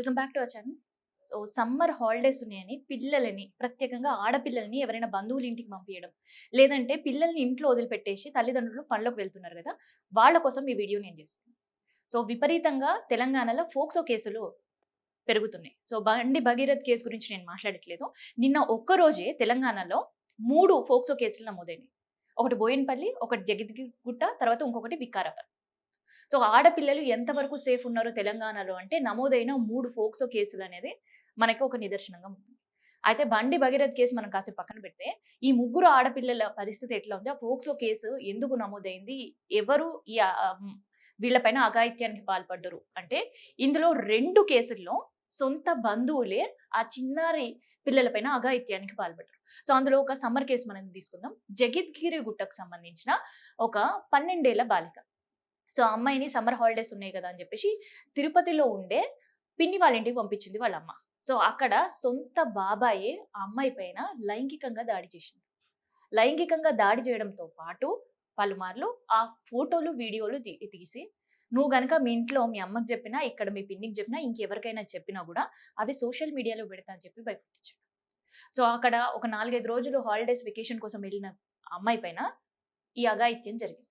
Welcome back to our channel. So summer holidays ఉన్నాయని పిల్లలని ప్రత్యేకంగా ఆడపిల్లల్ని ఎవరైనా బంధువుల ఇంటికి పంపియడం, లేదంటే పిల్లల్ని ఇంట్లో వదిలిపెట్టేసి తల్లిదండ్రులు పనిలోకి వెళ్తున్నారు కదా! వాళ్ళ కోసం ఈ వీడియో నేను చేస్తున్నాను. సో విపరీతంగా తెలంగాణలో ఫోక్సో కేసులు పెరుగుతున్నాయి. సో బండి భగీరథ్ కేసు గురించి నేను మాట్లాడట్లేదు. నిన్న ఒక్కరోజే తెలంగాణలో 3 ఫోక్సో కేసులు నమోదైనాయి. ఒకటి బోయినపల్లి, ఒకటి జగిత్యాల, తర్వాత ఇంకొకటి వికారాబాద్. సో ఆడపిల్లలు ఎంతవరకు సేఫ్ ఉన్నారో తెలంగాణలో అంటే నమోదైన 3 ఫోక్సో కేసులనేది మనకి ఒక నిదర్శనంగా ఉంది. అయితే బండి భగీరథ్ కేసు మనం కాసేపు పక్కన పెడితే, ఈ ముగ్గురు ఆడపిల్లల పరిస్థితి ఎట్లా ఉంది? ఆ ఫోక్సో కేసు ఎందుకు నమోదైంది? ఎవరు ఈ వీళ్ళపైన అఘాయిత్యానికి పాల్పడ్డరు? అంటే ఇందులో 2 కేసుల్లో సొంత బంధువులే ఆ చిన్నారి పిల్లలపైన అఘాయిత్యానికి పాల్పడ్డారు. సో అందులో ఒక సమ్మర్ కేసు మనం తీసుకుందాం. జగిత్గిరి గుట్టకు సంబంధించిన ఒక 12 ఏళ్ల బాలిక. సో ఆ అమ్మాయిని సమ్మర్ హాలిడేస్ ఉన్నాయి కదా అని చెప్పేసి తిరుపతిలో ఉండే పిన్ని వాళ్ళ ఇంటికి పంపించింది వాళ్ళ అమ్మ. సో అక్కడ సొంత బాబాయే ఆ అమ్మాయి పైన లైంగికంగా దాడి చేసింది. లైంగికంగా దాడి చేయడంతో పాటు పలుమార్లు ఆ ఫోటోలు, వీడియోలు తీసి నువ్వు గనక మీ ఇంట్లో మీ అమ్మకి చెప్పినా, ఇక్కడ మీ పిన్నికి చెప్పినా, ఇంకెవరికైనా చెప్పినా కూడా అవి సోషల్ మీడియాలో పెడతా అని చెప్పి భయపెట్టించాడు. సో అక్కడ ఒక 4, 5 రోజులు హాలిడేస్ వెకేషన్ కోసం వెళ్ళిన అమ్మాయి పైన ఈ అఘాయిత్యం జరిగింది.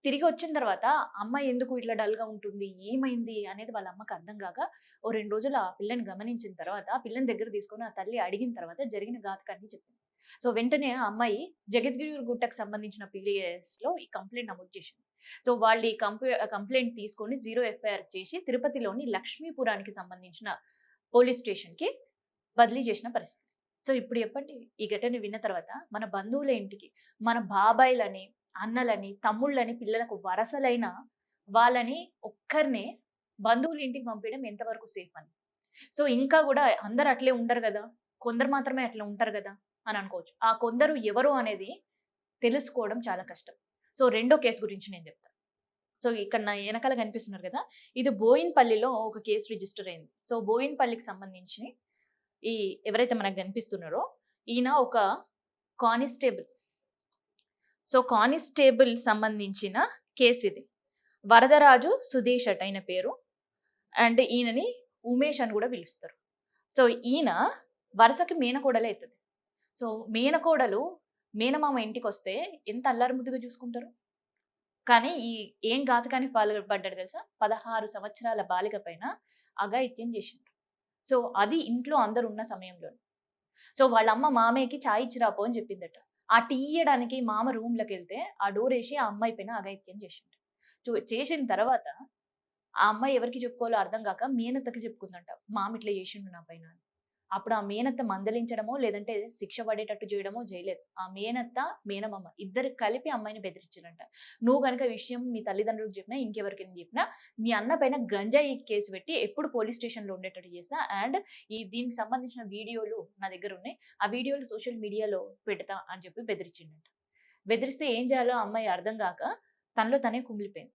తిరిగి వచ్చిన తర్వాత అమ్మాయి ఎందుకు ఇట్లా డల్‌గా ఉంటుంది? ఏమైంది? అనేది వాళ్ళ అమ్మకి అర్థం గాక, ఓ 2 రోజులు ఆ పిల్లని గమనించిన తర్వాత, ఆ పిల్లని దగ్గరికి తీసుకొని ఆ తల్లి అడిగిన తర్వాత జరిగిన ఘాతుకాన్ని చెప్పింది. సో వెంటనే ఆ అమ్మాయి జగద్గిరి గుట్టకు సంబంధించిన పీడీఎస్‌లో ఈ కంప్లెయింట్ నమోదు చేసింది. సో వాళ్ళు ఈ కంప్లెయింట్ తీసుకొని జీరో ఎఫ్ఐఆర్ చేసి తిరుపతిలోని లక్ష్మీపురానికి సంబంధించిన పోలీస్ స్టేషన్‌కి బదిలీ చేసిన పరిస్థితి. సో ఇప్పుడు చెప్పండి, ఈ ఘటన విన్న తర్వాత మన బంధువుల ఇంటికి, మన బాబాయిలని, అన్నలని, తమ్ముళ్ళని, పిల్లలకు వరసలైన వాళ్ళని ఒక్కరినే బంధువుల ఇంటికి పంపియడం ఎంతవరకు సేఫ్ అని. సో ఇంకా గూడా అందరూ అట్లే ఉండరు గదా! కొందరు మాత్రమే అట్లా ఉంటారు గదా! అని అనుకోవచ్చు. ఆ కొందరు ఎవరు అనేది తెలుసుకోవడం చాలా కష్టం. సో రెండో కేస్ గురించి నేను చెప్తా. సో ఇక్కడ నా ఎనకాల కనిపిస్తున్నారు గదా! ఇది బోయిన్‌పల్లిలో ఒక కేస్ రిజిస్టర్ అయింది. సో బోయిన్‌పల్లికి సంబంధించి ఈ ఎవరైతే మనకు కనిపిస్తున్నారో ఈయన ఒక కానిస్టేబుల్. సో కానిస్టేబుల్ సంబంధించిన కేస్ ఇది. వరదరాజు సుధీష్ అట ఈయన పేరు. అండ్ ఈయనని ఉమేష్ అని కూడా పిలుస్తారు. సో ఈయన వరుసకి మేనకోడలే అయితది. సో మేనకోడలు మేనమామ ఇంటికొస్తే ఎంత అల్లారు ముద్దుగా చూసుకుంటారు. కానీ ఏం ఘాతుకానికి పాల్పడ్డాడు తెలుసా? 16 సంవత్సరాల బాలిక పైన అఘాయిత్యం చేసిండు. సో అది ఇంట్లో అందరూ ఉన్న సమయంలో. సో వాళ్ళ అమ్మ మామయ్యకి చాయ్ ఇచ్చి రాపో అని చెప్పిందట. ఆ టీ ఇయ్యడానికి మామ రూమ్‌లోకెళ్తే ఆ డోరేసి ఆ అమ్మాయి పైన అఘాయిత్యం చేసిండు. చేసిన తర్వాత ఆ అమ్మాయి ఎవరికి చెప్పుకోవాలో అర్థం గాక మేనత్తకి చెప్పుకుందంట. మామ ఇట్లా చేసిండు నా పైన అని. అప్పుడు ఆ మేనత్త మందలించడమో, లేదంటే శిక్ష పడేటట్టు చేయడమో చేయలేదు. ఆ మేనత్త, మేనమామ ఇద్దరు కలిపి అమ్మాయిని బెదిరించారంట. నువ్వు గనక విషయం మీ తల్లిదండ్రులకు చెప్పినా, ఇంకెవరికైనా చెప్పినా, మీ అన్న పైన గంజాయి కేసు పెట్టి ఎప్పుడు పోలీస్ స్టేషన్‌లో ఉండేటట్టు చేస్తా. అండ్ దీనికి సంబంధించిన వీడియోలు నా దగ్గర ఉన్నాయి. ఆ వీడియోలు సోషల్ మీడియాలో పెడతా అని చెప్పి బెదిరించిండంట. బెదిరిస్తే ఏం చేయాలో ఆ అమ్మాయి అర్థం గాక తనలో తనే కుమిలిపోయింది.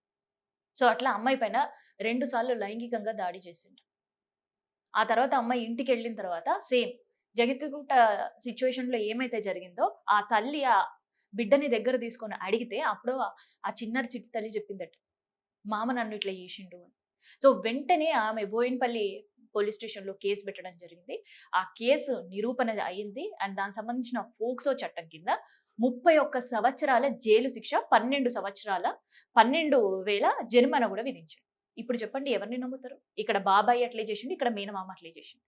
సో అట్లా అమ్మాయి పైన 2 సార్లు లైంగికంగా దాడి చేసిండు. ఆ తర్వాత అమ్మాయి ఇంటికెళ్ళిన తర్వాత సేమ్ జగిత్యాల సిట్యుయేషన్‌లో ఏమైతే జరిగిందో, ఆ తల్లి ఆ బిడ్డని దగ్గర తీసుకొని అడిగితే అప్పుడు ఆ చిన్నారి చిట్టి తల్లి చెప్పిందట. మామ నన్ను ఇట్లా చేసిండు అని. సో వెంటనే ఆమె బోయినపల్లి పోలీస్ స్టేషన్‌లో కేస్ పెట్టడం జరిగింది. ఆ కేసు నిరూపణ అయింది. అండ్ దానికి సంబంధించిన పోక్సో చట్టం కింద 31 సంవత్సరాల జైలు శిక్ష, 12 సంవత్సరాల 12,000 జరిమానా కూడా విధించారు. ఇప్పుడు చెప్పండి ఎవరిని నమ్ముతారు? ఇక్కడ బాబాయి అట్లే చేసిండు. ఇక్కడ మేనమామ అట్లే చేసిండు.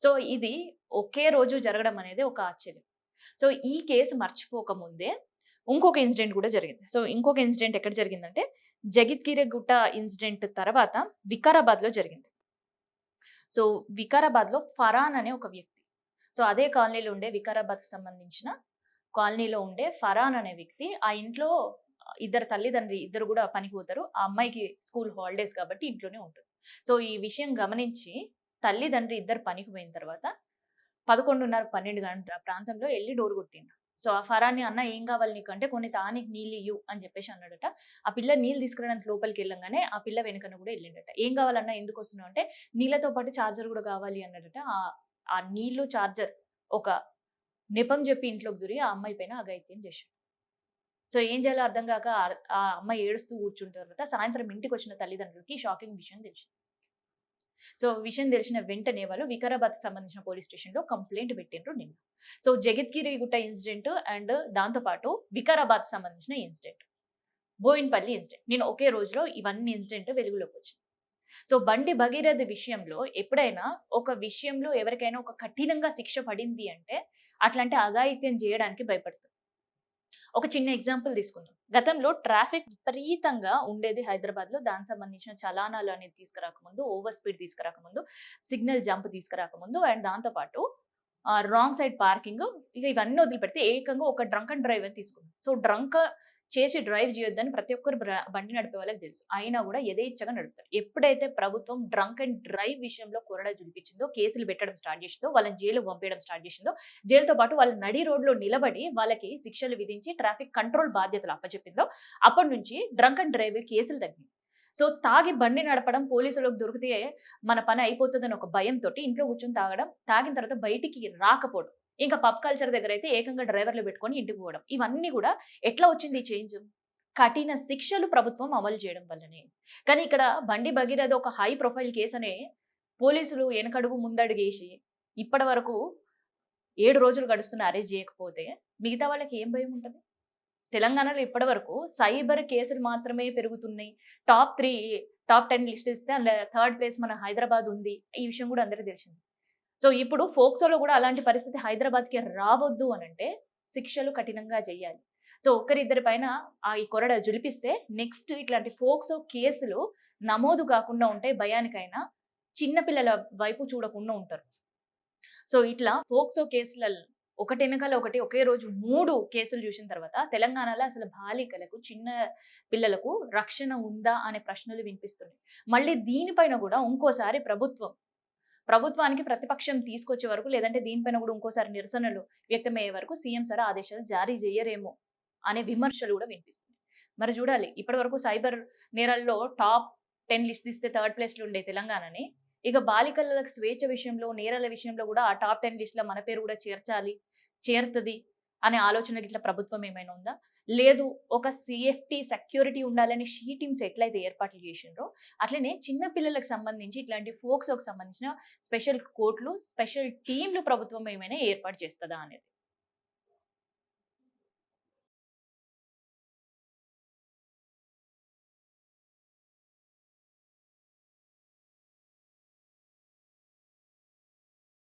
సో ఇది ఒకే రోజు జరగడం అనేది ఒక ఆశ్చర్యం. సో ఈ కేసు మర్చిపోకముందే ఇంకొక ఇన్సిడెంట్ కూడా జరిగింది. సో ఇంకొక ఇన్సిడెంట్ ఎక్కడ జరిగిందంటే జగిత్గిరిగుట్ట ఇన్సిడెంట్ తర్వాత వికారాబాద్‌లో జరిగింది. సో వికారాబాద్‌లో ఫరాన్ అనే ఒక వ్యక్తి. సో అదే కాలనీలో ఉండే వికారాబాద్‌కి సంబంధించిన కాలనీలో ఉండే ఫరాన్ అనే వ్యక్తి ఆ ఇంట్లో ఇద్దరు తల్లిదండ్రి ఇద్దరు కూడా పనికి పోతారు. ఆ అమ్మాయికి స్కూల్ హాలిడేస్ కాబట్టి ఇంట్లోనే ఉంటుంది. సో ఈ విషయం గమనించి తల్లిదండ్రి ఇద్దరు పనికి పోయిన తర్వాత 11:30, 12 గంటల ప్రాంతంలో ఎళ్లి డోర్ కొట్టిండు. సో ఆ ఫరాన్ని "అన్న ఏం కావాలి నీకు" అంటే "కొన్ని తానికి నీళ్ళియ్యు" అని చెప్పేసి అన్నాడట. ఆ పిల్ల నీళ్ళు తీసుకురావడానికి లోపలికెళ్ళంగానే ఆ పిల్ల వెనకన కూడా ఎళ్ళిండట. "ఏం కావాలన్నా ఎందుకొస్తున్నావు" అంటే "నీళ్ళతో పాటు చార్జర్ కూడా కావాలి" అన్నాడట. ఆ నీళ్ళు, చార్జర్ ఒక నెపం చెప్పి ఇంట్లోకి దూరి ఆ అమ్మాయి పైన అఘాయిత్యం చేశాడు. సో ఏం చేయాలో అర్థం కాక ఆ అమ్మాయి ఏడుస్తూ కూర్చున్న తర్వాత సాయంత్రం ఇంటికొచ్చిన తల్లిదండ్రులకి షాకింగ్ విషయం తెలిసింది. సో విషయం తెలిసిన వెంటనే వాళ్ళు వికారాబాద్‌కి సంబంధించిన పోలీస్ స్టేషన్‌లో కంప్లెయింట్ పెట్టిండ్రు నిన్న. సో జగిత్గిరిగుట్ట ఇన్సిడెంట్ అండ్ దాంతో పాటు వికారాబాద్‌కి సంబంధించిన ఇన్సిడెంట్, బోయిన్పల్లి ఇన్సిడెంట్. నేను ఒకే రోజులో ఇవన్నీ ఇన్సిడెంట్ వెలుగులోకొచ్చాయి. సో బండి భగీరథ విషయంలో ఎప్పుడైనా ఒక విషయంలో ఎవరికైనా ఒక కఠినంగా శిక్ష పడింది అంటే అట్లాంటి అఘాయిత్యం చేయడానికి భయపడతారు. ఒక చిన్న ఎగ్జాంపుల్ తీసుకుందాం. గతంలో ట్రాఫిక్ విపరీతంగా ఉండేది హైదరాబాద్‌లో. దానికి సంబంధించిన చలానాలు అనేది తీసుకురాకముందు, ఓవర్ స్పీడ్ తీసుకురాకముందు, సిగ్నల్ జంప్ తీసుకురాకముందు అండ్ దాంతో పాటు రాంగ్ సైడ్ పార్కింగ్, ఇక ఇవన్నీ వదిలిపెడితే ఏకంగా ఒక డ్రంక్ అండ్ డ్రైవ్ అని తీసుకున్నాం. సో డ్రంక్ చేసి డ్రైవ్ చేయొద్దని ప్రతి ఒక్కరు బండి నడిపే వాళ్ళకి తెలుసు. అయినా కూడా యథేచ్ఛగా నడుపుతారు. ఎప్పుడైతే ప్రభుత్వం డ్రంక్ అండ్ డ్రైవ్ విషయంలో కొరడా జులిపించిందో, కేసులు పెట్టడం స్టార్ట్ చేసిందో, వాళ్ళని జైలుకి పంపేయడం స్టార్ట్ చేసిందో, జైలుతో పాటు వాళ్ళు నడి రోడ్‌లో నిలబడి వాళ్ళకి శిక్షలు విధించి ట్రాఫిక్ కంట్రోల్ బాధ్యతలు అప్పచెప్పిందో, అప్పటి నుంచి డ్రంక్ అండ్ డ్రైవ్ కేసులు తగ్గినాయి. సో తాగి బండి నడపడం పోలీసులకు దొరికితే మన పని అయిపోతదని ఒక భయంతోటి ఇంట్లో కూర్చొని తాగడం, తాగిన తర్వాత బయటికి రాకపోవడం. ఇంకా పబ్ కల్చర్ దగ్గరైతే ఏకంగా డ్రైవర్లు పెట్టుకొని ఇంటికి పోవడం. ఇవన్నీ గూడా ఎట్లా వచ్చింది ఈ చేంజ్? కఠిన శిక్షలు ప్రభుత్వం అమలు చేయడం వల్లనే. కానీ ఇక్కడ బండి భగీరథ ఒక హై ప్రొఫైల్ కేసనే పోలీసులు వెనకడుగు ముందడుగేసి ఇప్పటి వరకు 7 రోజులు గడుస్తున్నా అరెస్ట్ చేయకపోతే మిగతా వాళ్ళకి ఏం భయం ఉంటది? తెలంగాణలో ఇప్పటి వరకు సైబర్ కేసులు మాత్రమే పెరుగుతున్నాయి. టాప్ 3 టాప్ 10 లిస్ట్ ఇస్తే అందులో థర్డ్ ప్లేస్ మన హైదరాబాద్ ఉంది. ఈ విషయం కూడా అందరికీ తెలిసింది. సో ఇప్పుడు ఫోక్సోలో కూడా అలాంటి పరిస్థితి హైదరాబాద్‌కి రావద్దు అనంటే శిక్షలు కఠినంగా చేయాలి. సో ఒక్కరిద్దరి పైన ఈ కొరడ జులిపిస్తే నెక్స్ట్ ఇట్లాంటి ఫోక్సో కేసులు నమోదు కాకుండా ఉంటాయి. భయానికైనా చిన్న పిల్లల వైపు చూడకుండా ఉంటారు. సో ఇట్లా ఫోక్సో కేసులల్ ఒకటెనకాల ఒకటి ఒకే రోజు 3 కేసులు చూసిన తర్వాత తెలంగాణలో అసలు బాలికలకు, చిన్న పిల్లలకు రక్షణ ఉందా అనే ప్రశ్నలు వినిపిస్తున్నాయి. మళ్ళీ దీనిపైన కూడా ఇంకోసారి ప్రభుత్వానికి ప్రతిపక్షం తీసుకొచ్చే వరకు, లేదంటే దీనిపైన కూడా ఇంకోసారి నిరసనలు వ్యక్తమయ్యే వరకు సీఎం సార్ ఆదేశాలు జారీ చేయరేమో అనే విమర్శలు కూడా వినిపిస్తున్నాయి. మరి చూడాలి. ఇప్పటివరకు సైబర్ నేరాల్లో టాప్ 10 లిస్ట్ తీస్తే థర్డ్ ప్లేస్‌లో ఉండే తెలంగాణని ఇక బాలికలకు స్వేచ్ఛ విషయంలో, నేరాల విషయంలో కూడా ఆ టాప్ 10 లిస్ట్‌లో మన పేరు కూడా చేరుతది అనే ఆలోచన గిట్ల ప్రభుత్వం ఏమైనా ఉందా? లేదు, ఒక సేఫ్టీ, సెక్యూరిటీ ఉండాలని టీమ్స్ ఎట్లయితే ఏర్పాట్లు చేసిండ్రో అట్లనే చిన్న పిల్లలకు సంబంధించి ఇట్లాంటి ఫోక్సోకి సంబంధించిన స్పెషల్ కోర్టులు, స్పెషల్ టీమ్‌లు ప్రభుత్వం ఏమైనా ఏర్పాటు చేస్తదా అనేది.